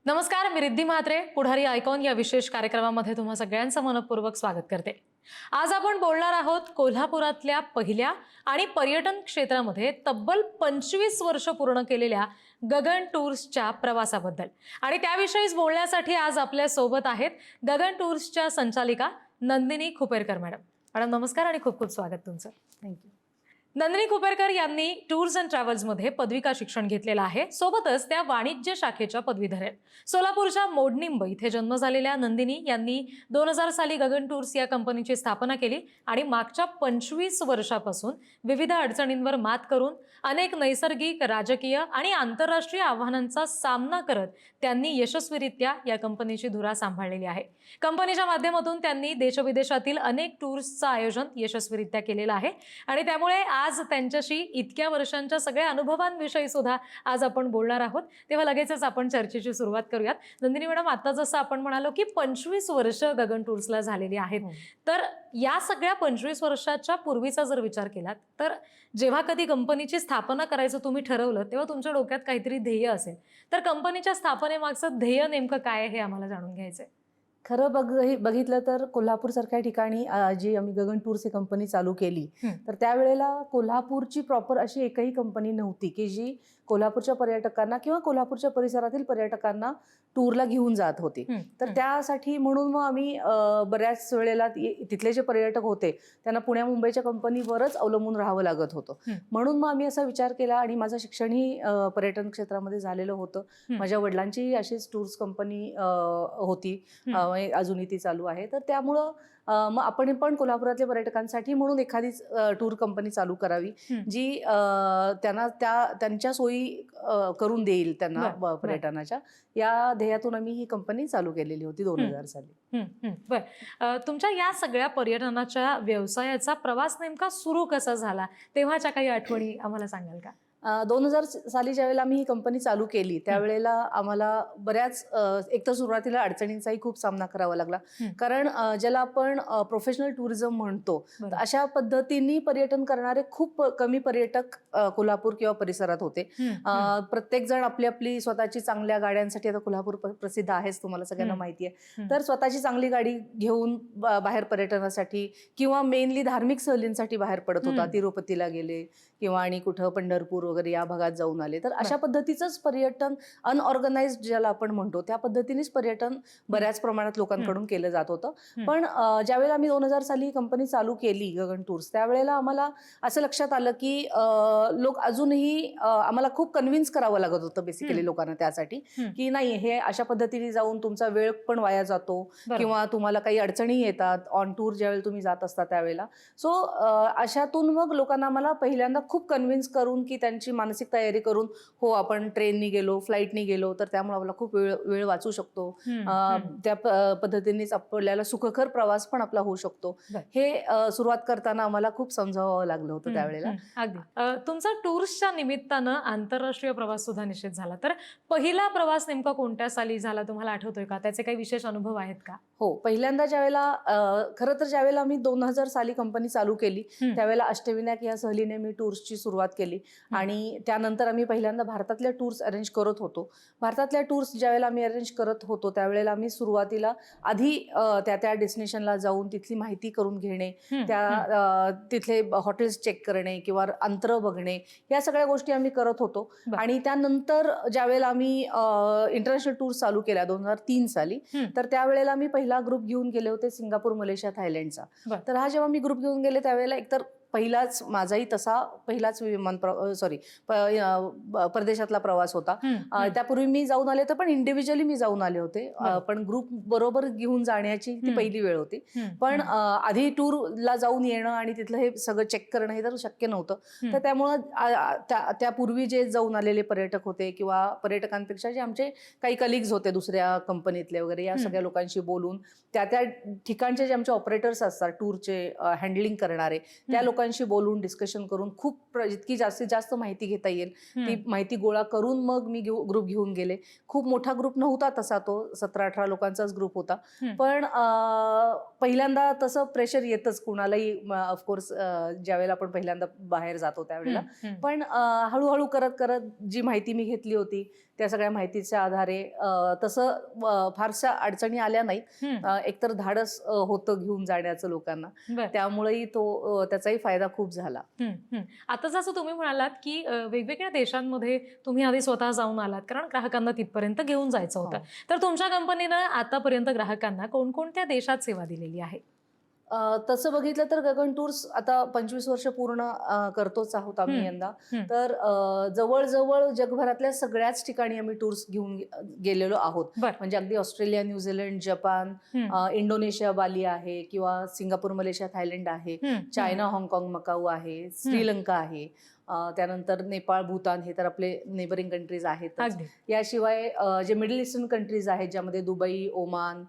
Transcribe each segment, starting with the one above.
नमस्कार, मी रिद्धी म्हात्रे पुढारी आयकॉन या विशेष कार्यक्रमामध्ये तुम्हा सगळ्यांचं मनपूर्वक स्वागत करते। आज आपण बोलणार आहोत कोल्हापुरातल्या पहिल्या आणि पर्यटन क्षेत्रामध्ये तब्बल 25 वर्ष पूर्ण केलेल्या गगन टूर्सच्या प्रवासाबद्दल। आणि त्याविषयीच बोलण्यासाठी आज आपल्या सोबत आहेत गगन टूर्सच्या संचालिका नंदिनी खुपेरकर मॅडम। मॅडम नमस्कार आणि खूप खूप स्वागत तुमचं। थँक्यू। नंदिनी खुपेरकर यांनी टूर्स अँड ट्रॅव्हल्स मध्ये पदविका शिक्षण घेतलेलं आहे। सोबतच त्या वाणिज्य शाखेच्या पदवीधर आहेत। सोलापूरच्या मोडनिंब इथे जन्म झालेल्या नंदिनी यांनी 2000 साली गगन टूर्स या कंपनीची स्थापना केली आणि मागच्या 25 वर्षापासून विविध अडचणींवर मात करून अनेक नैसर्गिक, राजकीय आणि आंतरराष्ट्रीय आव्हानांचा सामना करत त्यांनी यशस्वीरित्या या कंपनीची धुरा सांभाळलेली आहे। कंपनीच्या माध्यमातून त्यांनी देशविदेशातील अनेक टूर्सचं आयोजन यशस्वीरित्या केलेलं आहे आणि त्यामुळे आज त्यांच्याशी इतक्या वर्षांच्या सगळ्या अनुभवांविषयी सुद्धा आज आपण बोलणार आहोत। तेव्हा लगेचच आपण चर्चेची सुरुवात करूयात। नंदिनी मॅडम, आता जसं आपण म्हणालो की 25 वर्ष गगन टूर्सला झालेली आहेत, तर या सगळ्या 25 वर्षाच्या पूर्वीचा जर विचार केलात तर जेव्हा कधी कंपनीची स्थापना करायचं तुम्ही ठरवलं तेव्हा तुमच्या डोक्यात काहीतरी ध्येय असेल, तर कंपनीच्या स्थापनेमागचं ध्येय नेमकं काय हे आम्हाला जाणून घ्यायचंय। खरं बघितलं तर कोल्हापूर सारख्या ठिकाणी जी आम्ही गगन टूर्स ही कंपनी चालू केली, तर त्यावेळेला कोल्हापूरची प्रॉपर अशी एकही कंपनी नव्हती की जी कोल्हापूरच्या पर्यटकांना किंवा कोल्हापूरच्या परिसरातील पर्यटकांना टूरला घेऊन जात होती। तर त्यासाठी म्हणून मग आम्ही बऱ्याच वेळेला तिथले जे पर्यटक होते त्यांना पुण्या मुंबईच्या कंपनीवरच अवलंबून राहावं लागत होतं। म्हणून मग आम्ही असा विचार केला आणि माझं शिक्षणही पर्यटन क्षेत्रामध्ये झालेलं होतं। माझ्या वडिलांची अशीच टूर्स कंपनी होती, अजूनही ती चालू आहे। तर त्यामुळं मग आपण पण कोल्हापुरातल्या पर्यटकांसाठी म्हणून एखादी टूर कंपनी चालू करावी जी त्यांच्या सोयी करून देईल त्यांना पर्यटनाच्या, या ध्येयातून आम्ही ही कंपनी चालू केलेली होती 2000 साली। बरं, तुमच्या या सगळ्या पर्यटनाच्या व्यवसायाचा प्रवास नेमका सुरू कसा झाला तेव्हाच्या काही आठवणी आम्हाला सांगाल का? 2000 साली ज्यावेळेला आम्ही ही कंपनी चालू केली त्यावेळेला आम्हाला बऱ्याच एक तर सुरुवातीला अडचणींचाही खूप सामना करावा लागला, कारण ज्याला आपण प्रोफेशनल टुरिझम म्हणतो अशा पद्धतीने पर्यटन करणारे खूप कमी पर्यटक कोल्हापूर किंवा परिसरात होते। प्रत्येक जण आपली आपली स्वतःची चांगल्या गाड्यांसाठी, आता कोल्हापूर प्रसिद्ध आहेच तुम्हाला सगळ्यांना माहिती आहे, तर स्वतःची चांगली गाडी घेऊन बाहेर पर्यटनासाठी किंवा मेनली धार्मिक सहलींसाठी बाहेर पडत होता। तिरुपतीला गेले किंवा आणि कुठं पंढरपूर वगैरे या भागात जाऊन आले। तर अशा पद्धतीचंच पर्यटन, अनऑर्गनाइज्ड ज्याला आपण म्हणतो त्या पद्धतीनेच पर्यटन बऱ्याच प्रमाणात लोकांकडून केलं जात होतं। पण ज्यावेळेला आम्ही 2000 साली कंपनी चालू केली गगन टूर्स, त्यावेळेला आम्हाला असं लक्षात आलं की लोक अजूनही आम्हाला खूप कन्व्हिन्स करावं लागत होतं बेसिकली लोकांना त्यासाठी की नाही, हे अशा पद्धतीने जाऊन तुमचा वेळ पण वाया जातो किंवा तुम्हाला काही अडचणी येतात ऑन टूर ज्यावेळेला तुम्ही जात असता त्यावेळेला। सो अशातून मग लोकांना आम्हाला पहिल्यांदा खूप कन्व्हिन्स करून की त्यांची मानसिक तयारी करून, हो आपण ट्रेननी गेलो, फ्लाईटनी गेलो तर त्यामुळे आपला खूप वेळ वाचू शकतो, त्या पद्धतीनेच आपल्याला सुखकर प्रवास पण आपला होऊ शकतो, हे सुरुवात करताना आम्हाला खूप समजावं लागलं होतं त्यावेळेला। अगदी तुमचा टूर्सच्या निमित्तानं आंतरराष्ट्रीय प्रवास सुद्धा निश्चित झाला, तर पहिला प्रवास नेमका कोणत्या साली झाला तुम्हाला आठवतोय का? त्याचे काही विशेष अनुभव आहेत का? हो, पहिल्यांदा ज्यावेळेला खरं तर ज्यावेळेला आम्ही 2000 साली कंपनी चालू केली त्यावेळेला अष्टविनायक या सहलीने मी टूर्सची सुरुवात केली आणि त्यानंतर आम्ही पहिल्यांदा भारतातल्या टूर्स अरेंज करत होतो। भारतातल्या टूर्स ज्यावेळेला आम्ही अरेंज करत होतो त्यावेळेला आम्ही सुरुवातीला आधी त्या डेस्टिनेशनला जाऊन तिथली माहिती करून घेणे, तिथले हॉटेल्स चेक करणे किंवा अंतर बघणे, या सगळ्या गोष्टी आम्ही करत होतो। आणि त्यानंतर ज्यावेळेला आम्ही इंटरनॅशनल टूर्स चालू केल्या 2003 साली, तर त्यावेळेला आम्ही पहिला ग्रुप घेऊन गेले होते सिंगापूर, मलेशिया, थायलंडचा। तर हा जेव्हा मी ग्रुप घेऊन गेले त्यावेळेला एकतर पहिलाच माझाही तसा पहिलाच परदेशातला प्रवास होता। त्यापूर्वी मी जाऊन आले तर पण इंडिव्हिज्युअली मी जाऊन आले होते, पण ग्रुप बरोबर घेऊन जाण्याची ती पहिली वेळ होती। पण आधी टूरला जाऊन येणं आणि तिथलं हे सगळं चेक करणं हे तर शक्य नव्हतं। तर त्यामुळं त्यापूर्वी जे जाऊन आलेले पर्यटक होते किंवा पर्यटकांपेक्षा जे आमचे काही कलिग्स होते दुसऱ्या कंपनीतले वगैरे, या सगळ्या लोकांशी बोलून त्या ठिकाणचे जे आमचे ऑपरेटर्स असतात टूरचे हँडलिंग करणारे, त्या लोकांशी बोलून डिस्कशन करून खूप जितकी जास्तीत जास्त माहिती घेता येईल ती माहिती गोळा करून मग मी ग्रुप घेऊन गेले। खूप मोठा ग्रुप नव्हता तसा, तो 17-18 लोकांचाच ग्रुप होता, पण पहिल्यांदा तसं प्रेशर येतच कुणालाही ऑफकोर्स ज्यावेळेला आपण पहिल्यांदा बाहेर जातो त्यावेळेला। पण हळूहळू करत करत जी माहिती मी घेतली होती त्या सगळ्या माहितीच्या आधारे तसं फारशा अडचणी आल्या नाहीत. एकतर धाडस होतं घेऊन जाण्याचं लोकांना, त्यामुळेही त्याचाही फायदा खूप झाला. आता जसं तुम्ही म्हणालात की वेगवेगळ्या देशांमध्ये तुम्ही आधी स्वतः जाऊन आलात, कारण ग्राहकांना तिथपर्यंत घेऊन जायचं होतं. तर तुमच्या कंपनीनं आतापर्यंत ग्राहकांना कोणकोणत्या देशात सेवा दिलेली आहे? तसं बघितलं तर गगन टूर्स आता 25 वर्ष पूर्ण करतोच आहोत आम्ही यंदा. तर जवळजवळ जगभरातल्या सगळ्याच ठिकाणी आम्ही टूर्स घेऊन गेलेलो आहोत. म्हणजे अगदी ऑस्ट्रेलिया, न्यूझीलंड, जपान, इंडोनेशिया, बाली आहे, किंवा सिंगापूर, मलेशिया, थायलंड आहे, चायना, हाँगकाँग, मकाऊ आहे, श्रीलंका आहे, त्यानंतर नेपाळ, भूतान, हे तर आपले नेबरिंग कंट्रीज आहेत. याशिवाय जे मिडल ईस्टर्न कंट्रीज आहेत, ज्यामध्ये दुबई, ओमान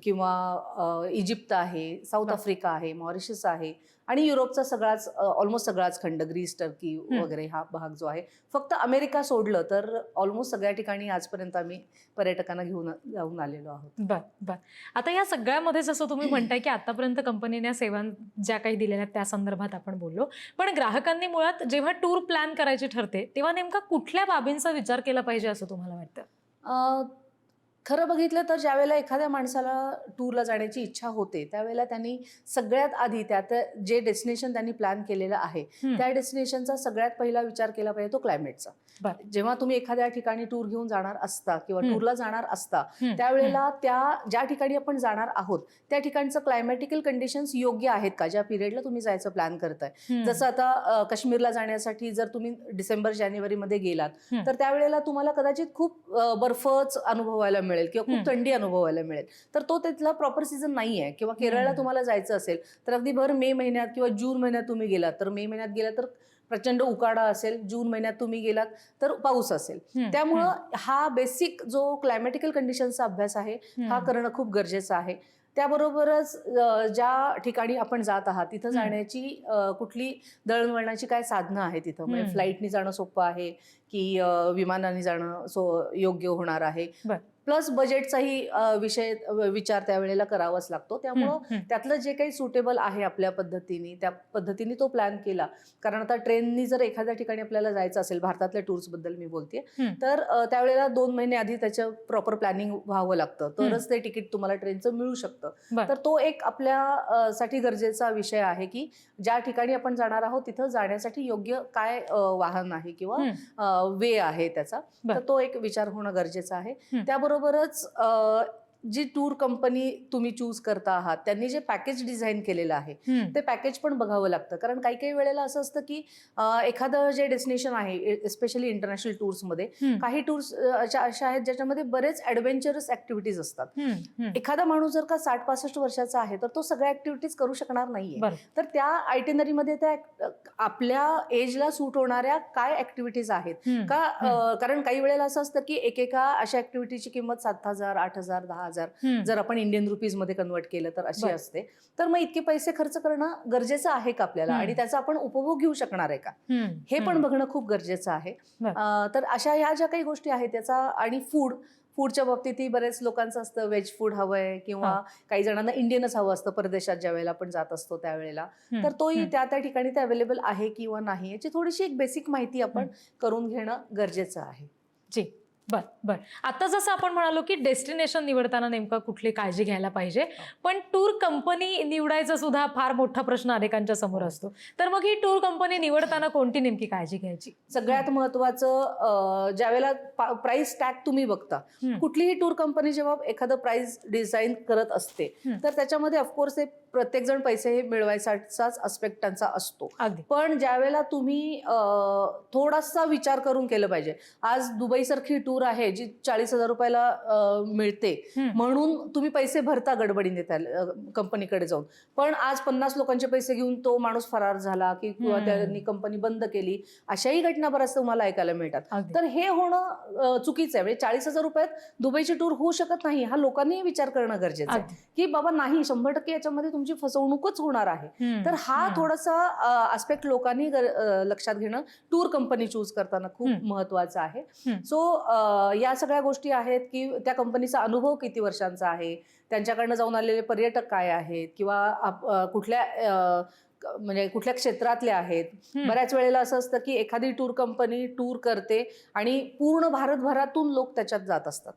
किंवा इजिप्त आहे, साऊथ आफ्रिका आहे, मॉरिशस आहे, आणि युरोपचा सगळाच ऑलमोस्ट सगळाच खंड, ग्रीस, टर्की वगैरे हा भाग जो आहे. फक्त अमेरिका सोडलं तर ऑलमोस्ट सगळ्या ठिकाणी आजपर्यंत आम्ही पर्यटकांना घेऊन जाऊन आलेलो आहोत. बर. आता या सगळ्यामध्ये जसं तुम्ही म्हणताय की आतापर्यंत कंपनीने सेवा ज्या काही दिलेल्या आहेत त्या संदर्भात आपण बोललो, पण ग्राहकांनी मुळात जेव्हा टूर प्लॅन करायची ठरते तेव्हा नेमका कुठल्या बाबींचा विचार केला पाहिजे असं तुम्हाला वाटतं? खरं बघितलं तर ज्यावेळेला एखाद्या माणसाला टूरला जाण्याची इच्छा होते, त्यावेळेला त्यांनी सगळ्यात आधी त्यात जे डेस्टिनेशन त्यांनी प्लॅन केलेलं आहे त्या डेस्टिनेशनचा सगळ्यात पहिला विचार केला पाहिजे तो क्लायमेटचा. जेव्हा तुम्ही एखाद्या ठिकाणी टूर घेऊन जाणार असता किंवा टूरला जाणार असता, त्यावेळेला ज्या ठिकाणी आपण जाणार आहोत त्या ठिकाणचं क्लायमॅटिकल कंडिशन्स योग्य आहेत का, ज्या पिरियडला तुम्ही जायचं प्लॅन करताय. जसं आता काश्मीरला जाण्यासाठी जर तुम्ही डिसेंबर, जानेवारीमध्ये गेलात तर त्यावेळेला तुम्हाला कदाचित खूप बर्फच अनुभवायला मिळेल किंवा खूप थंडी अनुभवायला मिळेल, तर तो तिथला प्रॉपर सीझन नाही आहे. किंवा केरळला तुम्हाला जायचं असेल तर अगदी भर मे महिन्यात किंवा जून महिन्यात तुम्ही गेलात, तर मे महिन्यात गेलात तर प्रचंड उकाडा असेल, जून महिन्यात तुम्ही गेलात तर पाऊस असेल. त्यामुळं हा बेसिक जो क्लायमॅटिकल कंडिशनचा अभ्यास आहे हा करणं खूप गरजेचं आहे. त्याबरोबरच ज्या ठिकाणी आपण जात आहात तिथं जाण्याची कुठली दळणवळणाची काय साधनं आहे तिथं, म्हणजे फ्लाईटनी जाणं सोपं आहे की विमानाने जाणं योग्य होणार आहे. प्लस बजेटचाही विचार त्यावेळेला करावाच लागतो. त्यामुळं त्यातलं जे काही सुटेबल आहे आपल्या पद्धतीने, त्या पद्धतीने तो प्लॅन केला. कारण आता ट्रेननी जर एखाद्या ठिकाणी आपल्याला जायचं असेल, भारतातल्या टूर्स बद्दल मी बोलते, तर त्यावेळेला 2 महिने आधी त्याचं प्रॉपर प्लॅनिंग व्हावं लागतं, तरच ते तिकीट तुम्हाला ट्रेनचं मिळू शकतं. तर तो एक आपल्यासाठी गरजेचा विषय आहे की ज्या ठिकाणी आपण जाणार आहोत तिथं जाण्यासाठी योग्य काय वाहन आहे किंवा वे आहे त्याचा, तर तो एक विचार होणं गरजेचं आहे. त्याबरोबरच जी टूर कंपनी तुम्ही चूज करता आहात त्यांनी जे पॅकेज डिझाईन केलेलं आहे ते पॅकेज पण बघावं लागतं. कारण काही काही वेळेला असं असतं की एखादं जे डेस्टिनेशन आहे, एस्पेशली इंटरनॅशनल टूर्समध्ये, काही टूर्स अशा आहेत ज्याच्यामध्ये बरेच ॲडव्हेंचरस ऍक्टिव्हिटीज असतात. एखादा माणूस जर का 60-65 वर्षाचा आहे तर तो सगळ्या ऍक्टिव्हिटीज करू शकणार नाहीये. तर त्या आयटिनरीमध्ये त्या आपल्या एजला सूट होणाऱ्या काय ऍक्टिव्हिटीज आहेत का, कारण काही वेळेला असं असतं की एकेका अशा ऍक्टिव्हिटीची किंमत 7,000, 8,000, 10,000 जर आपण इंडियन रुपीज मध्ये कन्वर्ट केलं तर अशी असते. तर मग इतके पैसे खर्च करणं गरजेचं आहे का आपल्याला, आणि त्याचा आपण उपभोग घेऊ शकणार आहे का, हे पण बघणं खूप गरजेचं आहे. तर अशा ह्या ज्या काही गोष्टी आहेत त्याचा, आणि फूडच्या बाबतीतही बरेच लोकांचं असतं व्हेज फूड हवंय किंवा काही जणांना इंडियनच हवं असतं परदेशात ज्या वेळेला आपण जात असतो त्यावेळेला, तर तोही त्या ठिकाणी ते अवेलेबल आहे किंवा नाही याची थोडीशी एक बेसिक माहिती आपण करून घेणं गरजेचं आहे. जी, बर. आता जसं आपण म्हणालो की डेस्टिनेशन निवडताना नेमका कुठली काळजी घ्यायला पाहिजे, पण टूर कंपनी निवडायचा सुद्धा फार मोठा प्रश्न अनेकांच्या समोर असतो. तर मग ही टूर कंपनी निवडताना कोणती नेमकी काळजी घ्यायची? सगळ्यात महत्वाचं, ज्यावेळेला प्राइस टॅग तुम्ही बघता, कुठलीही टूर कंपनी जेव्हा एखादं प्राइस डिझाईन करत असते तर त्याच्यामध्ये ऑफकोर्स प्रत्येक जण पैसे मिळवायचाच अस्पेक्ट त्यांचा असतो. पण ज्यावेळेला तुम्ही थोडासा विचार करून केलं पाहिजे, आज दुबई सारखी टूर आहे जी 40,000 रुपयाला मिळते म्हणून तुम्ही पैसे भरता गडबडीने त्या कंपनीकडे जाऊन, पण आज 50 लोकांचे पैसे घेऊन तो माणूस फरार झाला किंवा त्यांनी कंपनी बंद केली, अशाही घटना बऱ्याच तुम्हाला ऐकायला मिळतात. तर हे होणं चुकीचं आहे. म्हणजे 40,000 रुपयात दुबईची टूर होऊ शकत नाही, हा लोकांनी विचार करणं गरजेचं आहे की बाबा नाही, 100% याच्यामध्ये तुमची फसवणूकच होणार आहे. तर हा थोडासा आस्पेक्ट लोकांनी लक्षात घेणं टूर कंपनी चूज करताना खूप महत्वाचं आहे. सो या सगळ्या गोष्टी आहेत की त्या कंपनीचा अनुभव किती वर्षांचा आहे, त्यांच्याकडनं जाऊन आलेले पर्यटक काय आहेत, किंवा कुठल्या म्हणजे कुठल्या क्षेत्रातले आहेत. बऱ्याच वेळेला असं असतं की एखादी टूर कंपनी टूर करते आणि पूर्ण भारतभरातून लोक त्याच्यात जात असतात.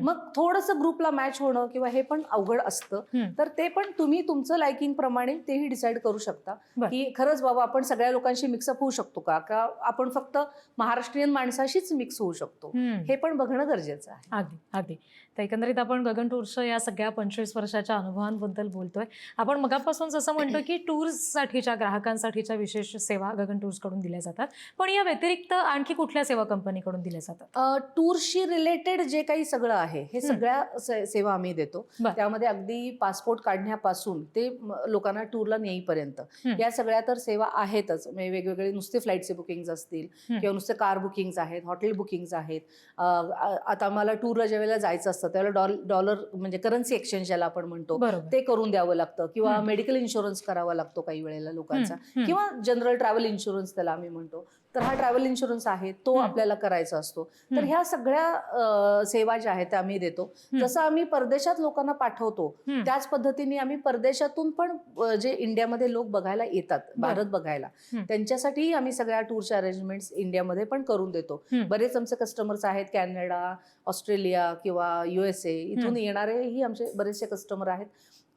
मग थोडंसं ग्रुपला मॅच होणं किंवा हे पण अवघड असतं. तर ते पण तुम्ही तुमचं लायकिंग प्रमाणे तेही डिसाईड करू शकता की खरंच बाबा आपण सगळ्या लोकांशी मिक्सअप होऊ शकतो का आपण फक्त महाराष्ट्रीयन माणसाशीच मिक्स होऊ शकतो, हे पण बघणं गरजेचं आहे. अगदी अगदी. तर एकंदरीत आपण गगन टूर्सच्या या सगळ्या 25 वर्षाच्या अनुभवांबद्दल बोलतोय. आपण मगापासून जसं म्हणतो की टूर्ससाठीच्या ग्राहकांसाठीच्या विशेष सेवा गगन टूर्सकडून दिल्या जातात, पण या व्यतिरिक्त आणखी कुठल्या सेवा कंपनीकडून दिल्या जातात? टूरशी रिलेटेड जे काही सगळं आहे हे सगळ्या सेवा आम्ही देतो. त्यामध्ये अगदी पासपोर्ट काढण्यापासून ते लोकांना टूरला नेईपर्यंत या सगळ्या तर सेवा आहेतच. म्हणजे वेगवेगळे नुसते फ्लाईटचे बुकिंग असतील किंवा नुसते कार बुकिंग आहेत, हॉटेल बुकिंग आहेत. आता मला टूरला ज्या वेळेला जायचं असतं त्यावेळेला डॉलर म्हणजे करन्सी एक्सचेंज ज्याला आपण म्हणतो ते करून द्यावं लागतं, किंवा मेडिकल इन्शुरन्स करावा लागतो काही वेळेला लोकांचा, किंवा जनरल ट्रॅव्हल इन्शुरन्स त्याला आम्ही म्हणतो. तर हा ट्रॅव्हल इन्शुरन्स आहे तो आपल्याला करायचा असतो. तर ह्या सगळ्या सेवा ज्या आहेत त्या आम्ही देतो. जसं आम्ही परदेशात लोकांना पाठवतो त्याच पद्धतीने आम्ही परदेशातून पण जे इंडियामध्ये लोक बघायला येतात, भारत बघायला, त्यांच्यासाठीही आम्ही सगळ्या टूरच्या अरेंजमेंट्स इंडियामध्ये पण करून देतो. बरेच आमचे कस्टमर्स आहेत कॅनडा, ऑस्ट्रेलिया किंवा USA इथून येणारेही आमचे बरेचसे कस्टमर आहेत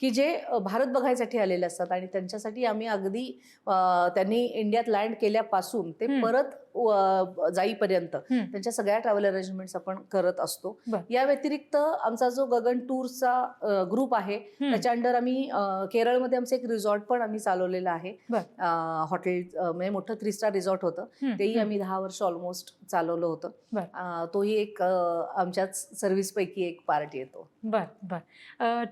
की जे भारत बघायसाठी आलेले असतात आणि त्यांच्यासाठी आम्ही अगदी त्यांनी इंडियात लँड केल्यापासून ते परत जाईपर्यंत त्यांच्या सगळ्या ट्रॅव्हल अरेंजमेंट्स आपण करत असतो. या व्यतिरिक्त आमचा जो गगन टूरचा ग्रुप आहे त्याच्या अंडर आम्ही केरळमध्ये आमचं एक रिसॉर्ट पण आम्ही चालवलेलं आहे. हॉटेल म्हणजे मोठं 3 स्टार रिसॉर्ट होतं, तेही आम्ही 10 वर्ष ऑलमोस्ट चालवलं होतं. तोही एक आमच्याच सर्व्हिस पैकी एक पार्ट येतो.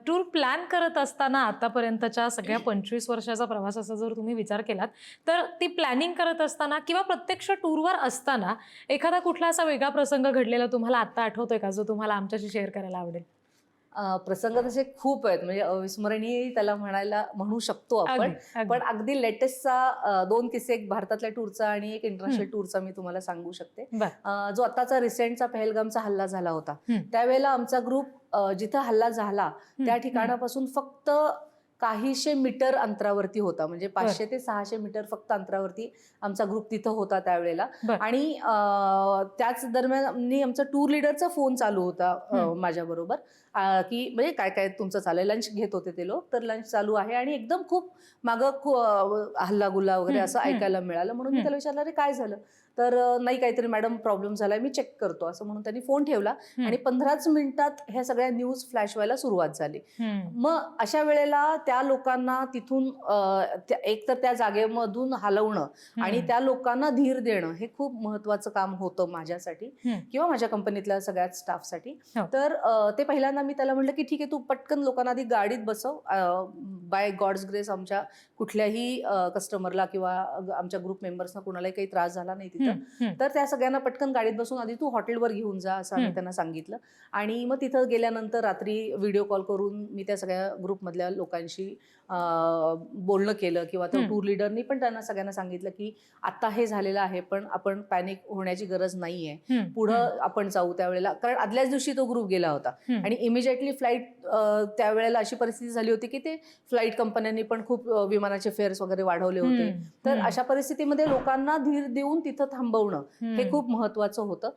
टूर प्लॅन करत असताना आतापर्यंतच्या सगळ्या 25 वर्षाचा प्रवासाचा जर तुम्ही विचार केलात तर ती प्लॅनिंग करत असताना किंवा प्रत्यक्ष टूरवर असताना एखादा कुठला असा वेगळा प्रसंग घडलेला तुम्हाला आता आठवतोय का, जो तुम्हाला आमच्याशी शेअर करायला आवडेल? प्रसंग तसे खूप आहेत, म्हणजे अविस्मरणीय त्याला म्हणू शकतो आपण. पण अगदी लेटेस्टचा 2 किस्से, एक भारतातल्या टूरचा आणि एक इंटरनॅशनल टूरचा मी तुम्हाला सांगू शकते. जो आताचा रिसेंटचा पहलगामचा हल्ला झाला होता त्यावेळेला आमचा ग्रुप जिथं हल्ला झाला त्या ठिकाणापासून फक्त काहीशे मीटर अंतरावरती होता. म्हणजे 500 ते 600 मीटर फक्त अंतरावरती आमचा ग्रुप तिथं होता त्यावेळेला. आणि त्याच दरम्यान आमचा टूर लिडरचा फोन चालू होता माझ्याबरोबर की म्हणजे काय काय तुमचं चालू आहे, लंच घेत होते ते लोक, तर लंच चालू आहे आणि एकदम खूप मागं हल्ला गुल्ला वगैरे असं ऐकायला मिळालं. म्हणून मी त्याला विचारलं अरे काय झालं, तर नाही काहीतरी मॅडम प्रॉब्लेम झालाय, मी चेक करतो असं म्हणून त्यांनी फोन ठेवला आणि 15च मिनिटात ह्या सगळ्या न्यूज फ्लॅश व्हायला सुरुवात झाली. मग अशा वेळेला त्या लोकांना तिथून एक तर त्या जागेमधून हलवणं आणि त्या लोकांना धीर देणं हे खूप महत्वाचं काम होतं माझ्यासाठी किंवा माझ्या कंपनीतल्या सगळ्याच स्टाफसाठी. तर ते पहिल्यांदा मी त्याला म्हटलं की ठीक आहे, तू पटकन लोकांना आधी गाडीत बसव. बाय गॉड्स ग्रेस आमच्या कुठल्याही कस्टमरला किंवा आमच्या ग्रुप मेंबर्सना कुणालाही काही त्रास झाला नाही तिथं. तर त्या सगळ्यांना पटकन गाडीत बसून आधी तू हॉटेलवर घेऊन जा असं आम्ही त्यांना सांगितलं. आणि मग तिथं गेल्यानंतर रात्री व्हिडिओ कॉल करून मी त्या सगळ्या ग्रुपमधल्या लोकांशी बोलणं केलं, किंवा त्या टूर लिडरनी पण त्यांना सगळ्यांना सांगितलं की आता हे झालेलं आहे पण आपण पॅनिक होण्याची गरज नाहीये, पुढं आपण जाऊ. त्यावेळेला कारण आदल्याच दिवशी तो ग्रुप गेला होता आणि इमिजिएटली फ्लाईट त्यावेळेला अशी परिस्थिती झाली होती की ते फ्लाईट कंपन्यांनी पण खूप विमानाचे फेअर्स वगैरे वाढवले होते. तर अशा परिस्थितीमध्ये लोकांना धीर देऊन तिथं थांबवणं हे खूप महत्वाचं होतं.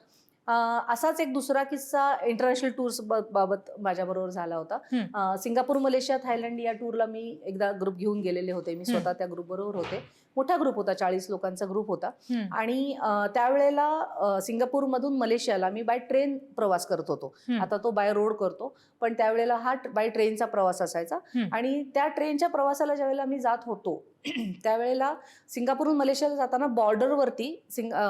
असाच एक दुसरा किस्सा इंटरनॅशनल टूर्स बाबत माझ्याबरोबर झाला होता. सिंगापूर, मलेशिया, थायलंड या टूरला मी एकदा ग्रुप घेऊन गेलेले होते. मी स्वतः त्या ग्रुप बरोबर होते. मोठा ग्रुप होता, 40 लोकांचा ग्रुप होता. आणि त्यावेळेला सिंगापूरमधून मलेशियाला मी बाय ट्रेन प्रवास करत होतो. आता तो बाय रोड करतो, पण त्यावेळेला हा बाय ट्रेनचा प्रवास असायचा. आणि त्या ट्रेनच्या प्रवासाला ज्यावेळेला मी जात होतो त्यावेळेला सिंगापूरहून मलेशियाला जाताना बॉर्डरवरती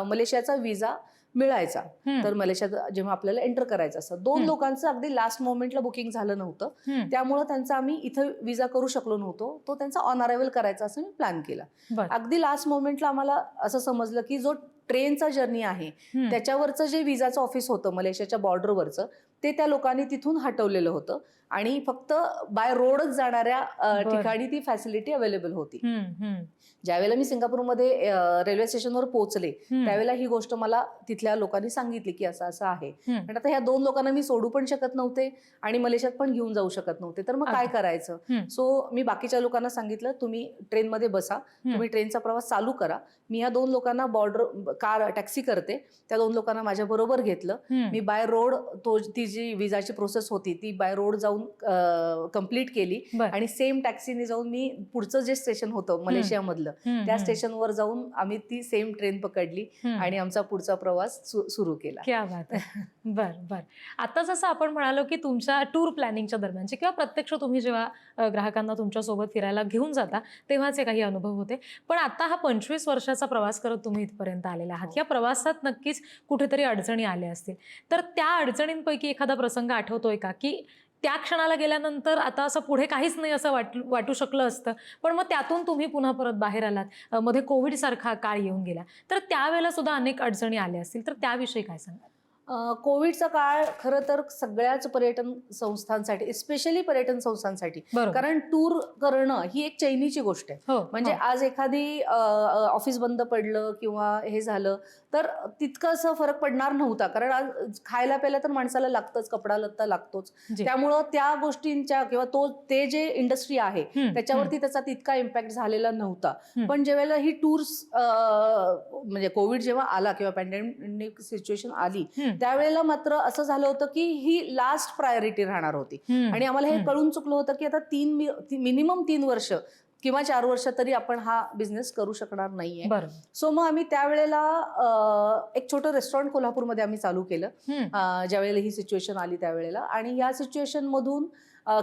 मलेशियाचा विजा मिळायचा. तर मलेशियात जेव्हा आपल्याला एंटर करायचं असतं, 2 लोकांचं अगदी लास्ट मोमेंटला बुकिंग झालं नव्हतं, त्यामुळे त्यांचा आम्ही इथं विजा करू शकलो नव्हतो. तो त्यांचा ऑन अरायव्हल करायचा असं मी प्लॅन केला. अगदी लास्ट मोमेंटला आम्हाला असं समजलं की जो ट्रेनचा जर्नी आहे त्याच्यावरचं जे विजाचं ऑफिस होतं मलेशियाच्या बॉर्डरवरचं ते त्या लोकांनी तिथून हटवलेलं होतं आणि फक्त बाय रोडच जाणाऱ्या ठिकाणी ती फॅसिलिटी अवेलेबल होती. ज्यावेळेला मी सिंगापूरमध्ये रेल्वे स्टेशनवर पोहोचले त्यावेळेला ही गोष्ट मला तिथल्या लोकांनी सांगितली की असं असं आहे. आणि आता ह्या 2 लोकांना मी सोडू पण शकत नव्हते आणि मलेशियात पण घेऊन जाऊ शकत नव्हते, तर मग काय करायचं. सो मी बाकीच्या लोकांना सांगितलं तुम्ही ट्रेनमध्ये बसा, तुम्ही ट्रेनचा प्रवास चालू करा, मी ह्या 2 लोकांना कार टॅक्सी करते, त्या 2 लोकांना माझ्या बरोबर घेतलं. मी बाय रोड ती जी विजाची प्रोसेस होती ती बाय रोड जाऊन कम्प्लीट केली आणि सेम टॅक्सीने जाऊन मी पुढचं जे स्टेशन होतं मलेशियामधलं त्या स्टेशनवर जाऊन आम्ही ती सेम ट्रेन पकडली आणि आमचा पुढचा प्रवास सुरू केला. क्या बात आहे. बर. आता जसं आपण म्हणालो की तुमच्या टूर प्लॅनिंगच्या दरम्यानचे किंवा प्रत्यक्ष तुम्ही जेव्हा ग्राहकांना तुमच्या सोबत फिरायला घेऊन जाता तेव्हाचे काही अनुभव होते, पण आता हा 25 वर्षाचा प्रवास करत तुम्ही इथपर्यंत आलेला आहात. या प्रवासात नक्कीच कुठेतरी अडचणी आल्या असतील, तर त्या अडचणींपैकी एखादा प्रसंग आठवतोय का की त्या क्षणाला गेल्यानंतर आता असं पुढे काहीच नाही असं वाटू शकलं असतं, पण मग त्यातून तुम्ही पुन्हा परत बाहेर आलात, मध्ये कोविड सारखा काळ येऊन गेला, तर त्यावेळेला सुद्धा अनेक अडचणी आल्या असतील, तर त्याविषयी काय सांगाल. कोविडचा काळ खरं तर सगळ्याच पर्यटन संस्थांसाठी, स्पेशली पर्यटन संस्थांसाठी, कारण टूर करणं ही एक चैनीची गोष्ट आहे. म्हणजे आज एखादी ऑफिस बंद पडलं किंवा हे झालं तर तितकं असं फरक पडणार नव्हता, कारण आज खायला प्यायला तर माणसाला लागतंच, कपडा लत्ता लागतोच, त्यामुळं त्या गोष्टींच्या किंवा ते जे इंडस्ट्री आहे त्याच्यावरती त्याचा तितका इम्पॅक्ट झालेला नव्हता. पण ज्यावेळेला ही टूर्स म्हणजे कोविड जेव्हा आला किंवा पॅन्डेमिक सिच्युएशन आली त्यावेळेला मात्र असं झालं होतं की ही लास्ट प्रायोरिटी राहणार होती आणि आम्हाला हे कळून चुकलं होतं की आता मिनिमम 3 वर्ष किंवा 4 वर्ष तरी आपण हा बिझनेस करू शकणार नाहीये. सो मग आम्ही त्यावेळेला एक छोटं रेस्टॉरंट कोल्हापूरमध्ये आम्ही चालू केलं ज्यावेळेला ही सिच्युएशन आली त्यावेळेला. आणि या सिच्युएशन मधून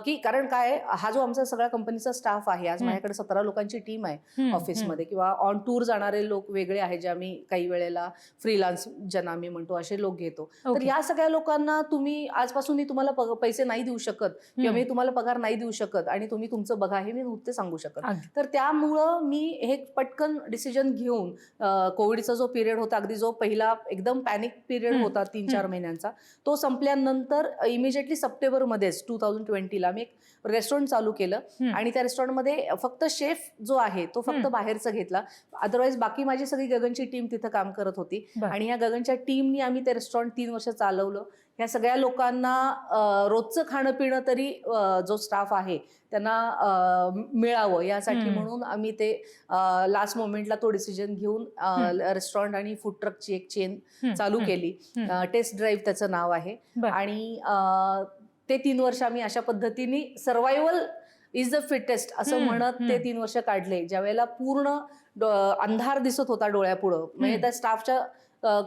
की कारण काय, हा जो आमचा सगळ्या कंपनीचा स्टाफ आहे, आज माझ्याकडे 17 लोकांची टीम आहे ऑफिसमध्ये, किंवा ऑन टूर जाणारे लोक वेगळे आहेत जे आम्ही काही वेळेला फ्रीलान्स ज्यांना आम्ही म्हणतो असे लोक घेतो. तर या सगळ्या लोकांना तुम्ही आजपासून मी तुम्हाला पैसे नाही देऊ शकत किंवा मी तुम्हाला पगार नाही देऊ शकत आणि तुम्ही तुमचं बघा हे मी नव्हते सांगू शकत. तर त्यामुळं मी हे पटकन डिसिजन घेऊन कोविडचा जो पिरियड होता, अगदी जो पहिला एकदम पॅनिक पिरियड होता 3-4 महिन्यांचा, तो संपल्यानंतर इमिजिएटली सप्टेंबरमध्येच 2020 मी एक रेस्टॉरंट चालू केलं आणि त्या रेस्टॉरंटमध्ये फक्त शेफ जो आहे तो फक्त बाहेरचा घेतला, अदरवाईज बाकी माझी सगळी गगनची टीम तिथं काम करत होती. आणि या गगनच्या टीमनी आम्ही ते रेस्टॉरंट 3 वर्ष चालवलं. ह्या सगळ्या लोकांना रोजचं खाणं पिणं तरी जो स्टाफ आहे त्यांना मिळावं यासाठी म्हणून आम्ही ते लास्ट मोमेंटला तो डिसिजन घेऊन रेस्टॉरंट आणि फूड ट्रकची एक चेन चालू केली. टेस्ट ड्राईव्ह त्याचं नाव आहे. आणि ते 3 वर्ष आम्ही अशा पद्धतीने सर्व्हायव्हल इज द फिटेस्ट असं म्हणत ते 3 वर्ष काढले. ज्यावेळेला पूर्ण अंधार दिसत होता डोळ्यापुढं, म्हणजे त्या स्टाफच्या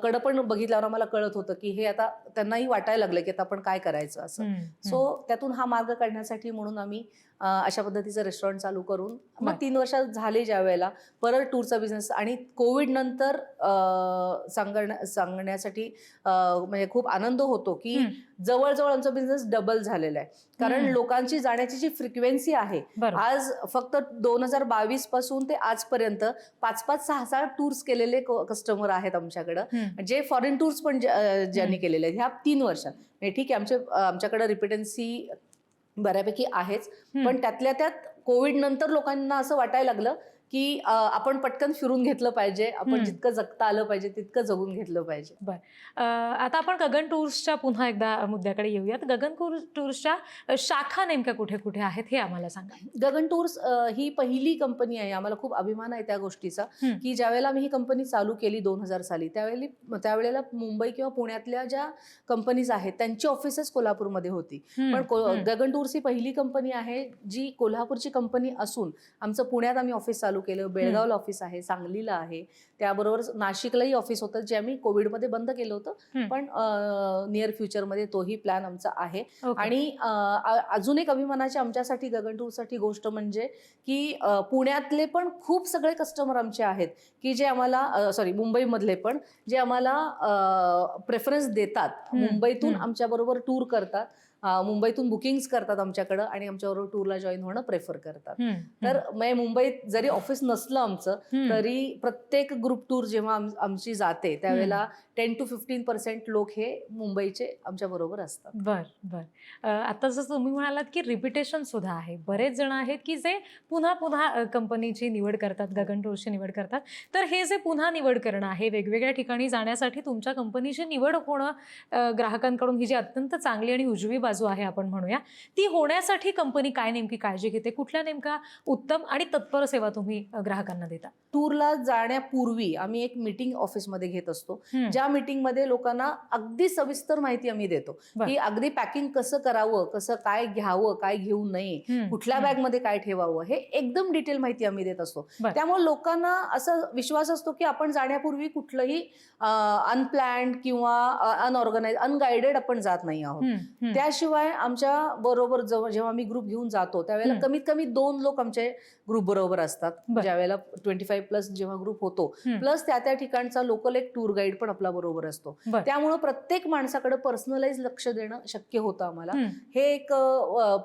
कडं पण बघितल्यावर आम्हाला कळत होतं की हे आता त्यांनाही वाटायला लागलं की आता आपण काय करायचं असं. सो त्यातून हा मार्ग काढण्यासाठी म्हणून आम्ही अशा पद्धतीचं रेस्टॉरंट चालू करून मग 3 वर्ष झाले ज्या वेळेला परत टूरचा बिझनेस. आणि कोविड नंतर सांगण्यासाठी म्हणजे खूप आनंद होतो की जवळजवळ आमचा बिझनेस डबल झालेला आहे, कारण लोकांची जाण्याची जी फ्रिक्वेन्सी आहे आज फक्त 2022 पासून ते आजपर्यंत 5-5, 6-6 टूर्स केलेले कस्टमर आहेत आमच्याकडं, जे फॉरेन टूर्स पण ज्यांनी केलेले आहेत ह्या 3 वर्षात. ठीक आहे, आमच्याकडे रिपिटन्सी बऱ्यापैकी आहेच, पण त्यातल्या त्यात कोविड नंतर लोकांना असं वाटायला लागलं की आपण पटकन फिरून घेतलं पाहिजे, आपण जितकं जगता आलं पाहिजे तितकं जगून घेतलं पाहिजे. आता आपण गगन टूर्सच्या पुन्हा एकदा मुद्द्याकडे येऊयात. गगन टूर्सच्या शाखा नेमक्या कुठे कुठे आहेत हे आम्हाला सांगा. गगन टूर्स ही पहिली कंपनी आहे, आम्हाला खूप अभिमान आहे त्या गोष्टीचा की ज्यावेळेला आम्ही ही कंपनी चालू केली 2000 साली त्यावेळेला मुंबई किंवा पुण्यातल्या ज्या कंपनीज आहेत त्यांची ऑफिसेस कोल्हापूरमध्ये होती. पण गगन टूर्स ही पहिली कंपनी आहे जी कोल्हापूरची कंपनी असून आमचं पुण्यात आम्ही ऑफिस चालू केलं, बेळगावला ऑफिस आहे, सांगलीला आहे, त्याबरोबर नाशिकलाही ऑफिस होतं जे आम्ही कोविडमध्ये बंद केलं होतं, पण नियर फ्युचरमध्ये तोही प्लॅन आमचा आहे. आणि अजून एक अभिमानाची आमच्यासाठी गगन टूरसाठी गोष्ट म्हणजे की पुण्यातले पण खूप सगळे कस्टमर आमचे आहेत की जे आम्हाला मुंबईमधले पण जे आम्हाला प्रेफरन्स देतात, मुंबईतून आमच्याबरोबर टूर करतात मुंबईतून बुकिंग्स करतात आमच्याकडं आणि आमच्याबरोबर टूरला जॉईन होणं प्रेफर करतात. तर मुंबईत जरी ऑफिस नसलं आमचं तरी प्रत्येक ग्रुप टूर जेव्हा आमची जाते त्यावेळेला 10 to 15% लोक हे मुंबईचे आमच्या बरोबर असतात. बर बर. आता जसं तुम्ही म्हणालात की रिपिटेशन सुद्धा आहे, बरेच जण आहेत की जे पुन्हा पुन्हा कंपनीची निवड करतात, गगन टूर्सची निवड करतात. तर हे जे पुन्हा निवड करणं आहे, वेगवेगळ्या ठिकाणी जाण्यासाठी तुमच्या कंपनीची निवड होणं ग्राहकांकडून ही जी अत्यंत चांगली आणि उजवी बाजू आहे आपण म्हणूया, ती होण्यासाठी कंपनी काय नेमकी काळजी घेते? कुठल्या नेमका उत्तम आणि तत्पर सेवा तुम्ही ग्राहकांना देता? टूरला जाण्यापूर्वी आम्ही एक मीटिंग ऑफिसमध्ये घेत असतो, ज्या मीटिंगमध्ये लोकांना अगदी सविस्तर माहिती आम्ही देतो की अगदी पॅकिंग कसं करावं, कसं काय घ्यावं, काय घेऊ नये, कुठल्या बॅगमध्ये काय ठेवावं, हे एकदम डिटेल माहिती आम्ही देत असतो. त्यामुळे लोकांना असं विश्वास असतो की आपण जाण्यापूर्वी कुठलंही अनप्लॅन्ड किंवा अनऑर्गनाइज अनगाइडेड आपण जात नाही आहोत. त्याशिवाय आमच्या बरोबर जेव्हा आम्ही ग्रुप घेऊन जातो त्यावेळेला कमीत कमी 2 लोक आमचे ग्रुप बरोबर असतात. ज्यावेळेला 25+ जेव्हा ग्रुप होतो, प्लस त्या ठिकाणचा लोकल एक टूर गाईड पण आपला बरोबर असतो. त्यामुळे प्रत्येक माणसाकडे पर्सनलाइज लक्ष देणं शक्य होतं आम्हाला. हे एक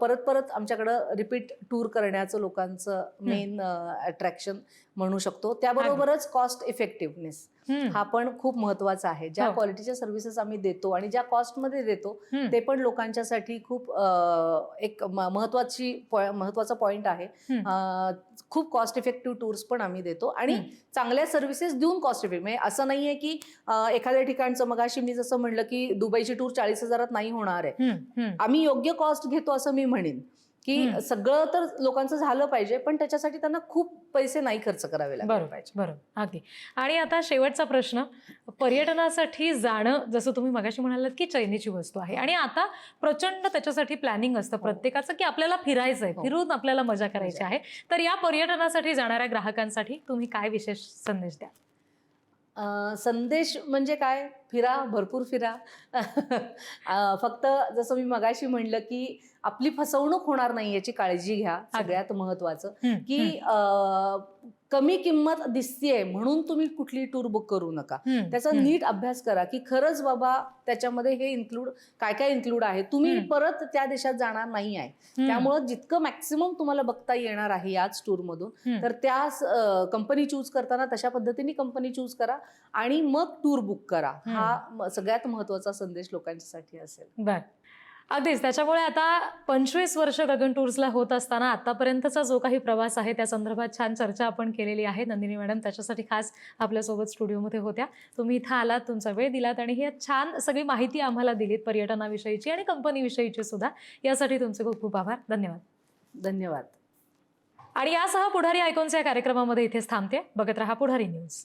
परत परत आमच्याकडे रिपीट टूर करण्याचं लोकांचं मेन अट्रॅक्शन म्हणू शकतो. त्याबरोबरच कॉस्ट इफेक्टिव्हनेस हा पण खूप महत्वाचा आहे. ज्या क्वालिटीच्या सर्व्हिसेस आम्ही देतो आणि ज्या कॉस्टमध्ये देतो ते पण लोकांच्यासाठी खूप एक महत्वाचा पॉइंट आहे. खूप कॉस्ट इफेक्टिव्ह टूर्स पण आम्ही देतो आणि चांगल्या सर्व्हिसेस देऊन कॉस्ट इफेक्टिव्ह. म्हणजे असं नाहीये की एखाद्या ठिकाणचं, मगाशी मी जसं म्हणलं की दुबईची टूर 40,000 नाही होणार आहे. आम्ही योग्य कॉस्ट घेतो असं मी म्हणेन की सगळं तर लोकांचं झालं पाहिजे, पण त्याच्यासाठी त्यांना खूप पैसे नाही खर्च करावे लागले पाहिजे. बरोबर, अगदी. आणि आता शेवटचा प्रश्न, पर्यटनासाठी जाणं जसं तुम्ही मगाशी म्हणालात की चैनीची वस्तू आहे आणि आता प्रचंड त्याच्यासाठी प्लॅनिंग असतं प्रत्येकाचं की आपल्याला फिरायचंय, फिरून आपल्याला मजा करायची आहे. तर या पर्यटनासाठी जाणाऱ्या ग्राहकांसाठी तुम्ही काय विशेष संदेश द्या? संदेश म्हणजे काय, फिरा, भरपूर फिरा. फक्त जसं मी मगाशी म्हणलं की आपली फसवणूक होणार नाही याची काळजी घ्या. सगळ्यात महत्वाचं की कमी किंमत दिसतेय म्हणून तुम्ही कुठली टूर बुक करू नका. त्याचा नीट अभ्यास करा की खरंच बाबा त्याच्यामध्ये हे काय इन्क्लूड आहे. तुम्ही परत त्या देशात जाणार नाही आहे, त्यामुळं जितकं मॅक्सिमम तुम्हाला बघता येणार आहे याच टूर मधून, तर त्या कंपनी चूज करताना तशा पद्धतीने कंपनी चूज करा आणि मग टूर बुक करा. हा सगळ्यात महत्वाचा संदेश लोकांच्यासाठी असेल. बर, अगदीच. त्याच्यामुळे आता 25 वर्ष गगन टूर्सला होत असताना आतापर्यंतचा जो काही प्रवास आहे त्या संदर्भात छान चर्चा आपण केलेली आहे. नंदिनी मॅडम त्याच्यासाठी खास आपल्यासोबत स्टुडिओमध्ये होत्या. तुम्ही इथं आलात, तुमचा वेळ दिलात आणि ही छान सगळी माहिती आम्हाला दिलीत पर्यटनाविषयीची आणि कंपनीविषयीची सुद्धा. यासाठी तुमचे खूप खूप आभार. धन्यवाद. धन्यवाद. आणि यासह पुढारी आयकॉन्स या कार्यक्रमामध्ये इथेच थांबते. बघत रहा पुढारी न्यूज.